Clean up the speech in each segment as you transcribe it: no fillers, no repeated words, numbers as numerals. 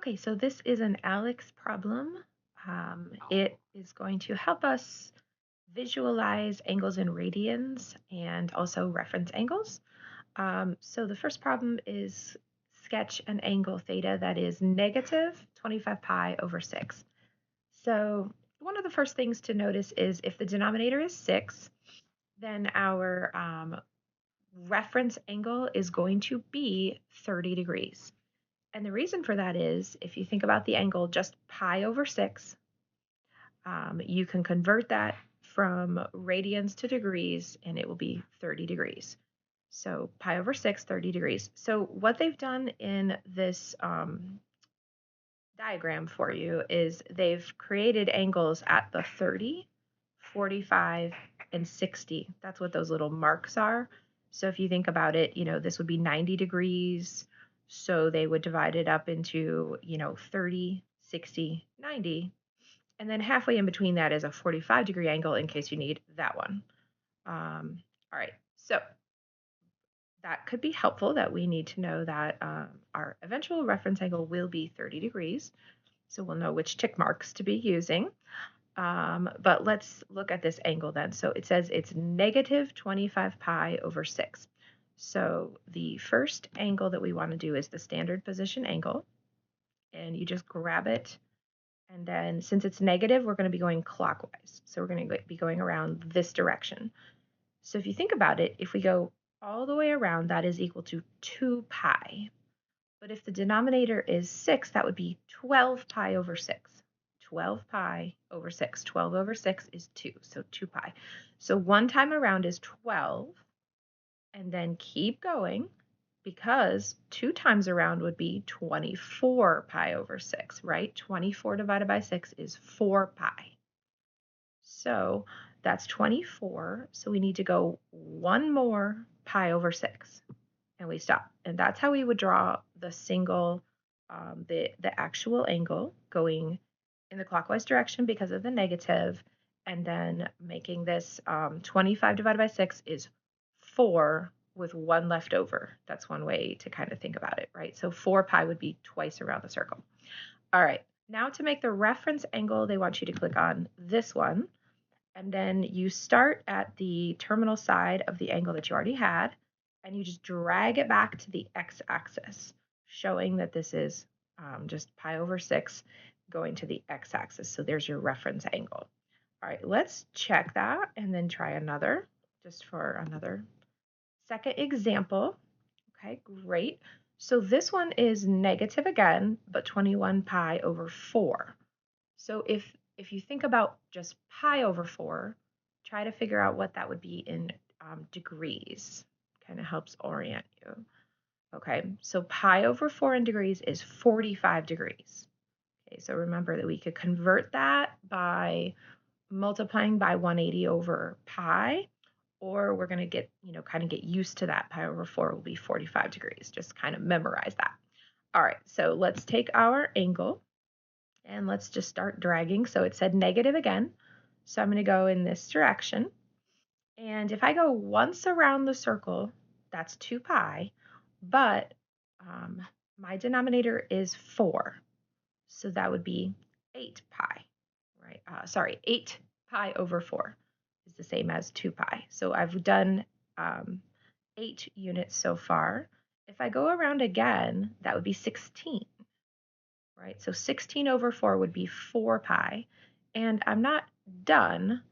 Okay, so this is an ALEKS problem. It is going to help us visualize angles in radians and also reference angles. So the first problem is sketch an angle theta that is negative 25 pi over 6. So one of the first things to notice is if the denominator is 6, then our reference angle is going to be 30 degrees. And the reason for that is if you think about the angle just pi over 6, you can convert that from radians to degrees and it will be 30 degrees. So pi over 6, 30 degrees. So what they've done in this diagram for you is they've created angles at the 30, 45, and 60. That's what those little marks are. So if you think about it, this would be 90 degrees. So they would divide it up into, 30, 60, 90. And then halfway in between that is a 45-degree angle in case you need that one. All right, so that could be helpful that we need to know that our eventual reference angle will be 30 degrees. So we'll know which tick marks to be using. But let's look at this angle then. So it says it's negative 25 pi over 6. So the first angle that we want to do is the standard position angle. And you just grab it. And then since it's negative, we're going to be going clockwise. So we're going to be going around this direction. So if you think about it, if we go all the way around, that is equal to 2 pi. But if the denominator is 6, that would be 12 pi over 6. 12 pi over 6. 12 over 6 is 2, so 2 pi. So one time around is 12, and then keep going because 2 times around would be 24 pi over 6, right? 24 divided by 6 is 4 pi. So that's 24, so we need to go one more pi over 6, and we stop. And that's how we would draw the single, the actual angle going in the clockwise direction because of the negative, and then making this 25 divided by 6 is 4 with 1 left over. That's one way to kind of think about it, right? So 4 pi would be twice around the circle. All right, now to make the reference angle, they want you to click on this one, and then you start at the terminal side of the angle that you already had, and you just drag it back to the x-axis, showing that this is just pi over 6 going to the x-axis. So there's your reference angle. All right, let's check that and then try another, just for another second example. Okay, great. So this one is negative again, but 21 pi over 4. So if you think about just pi over 4, try to figure out what that would be in degrees. Kind of helps orient you. Okay, so pi over 4 in degrees is 45 degrees. Okay, so remember that we could convert that by multiplying by 180 over pi, or we're going to get, kind of get used to that. Pi over 4 will be 45 degrees. Just kind of memorize that. All right, so let's take our angle and let's just start dragging. So it said negative again. So I'm going to go in this direction. And if I go once around the circle, that's 2 pi, but my denominator is 4. So that would be 8 pi, right? Sorry, 8 pi over 4 is the same as 2 pi. So I've done 8 units so far. If I go around again, that would be 16, right? So 16 over 4 would be 4 pi. And I'm not done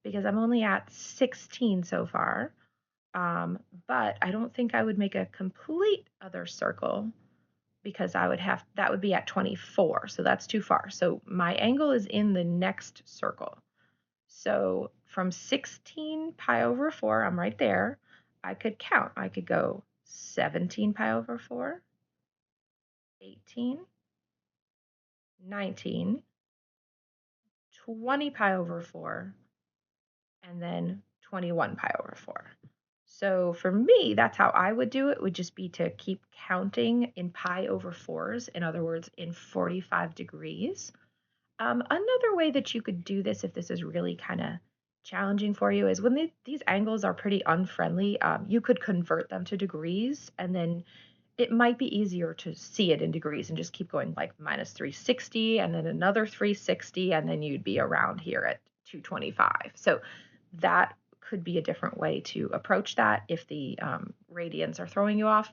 because I'm only at 16 so far. But I don't think I would make a complete other circle because that would be at 24. So that's too far. So my angle is in the next circle. So from 16 pi over 4, I'm right there. I could count. I could go 17 pi over 4, 18, 19, 20 pi over 4, and then 21 pi over 4. So for me, that's how I would do it, would just be to keep counting in pi over 4s, in other words, in 45 degrees. Another way that you could do this, if this is really kind of challenging for you, is when these angles are pretty unfriendly, you could convert them to degrees and then it might be easier to see it in degrees and just keep going like minus 360 and then another 360, and then you'd be around here at 225. So that could be a different way to approach that. If the radians are throwing you off,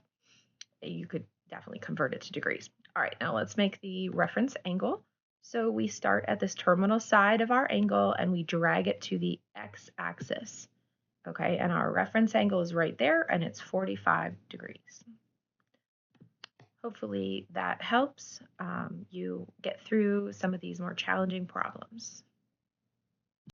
you could definitely convert it to degrees. All right, now let's make the reference angle. So we start at this terminal side of our angle and we drag it to the x-axis. Okay, and our reference angle is right there and it's 45 degrees. Hopefully that helps you get through some of these more challenging problems.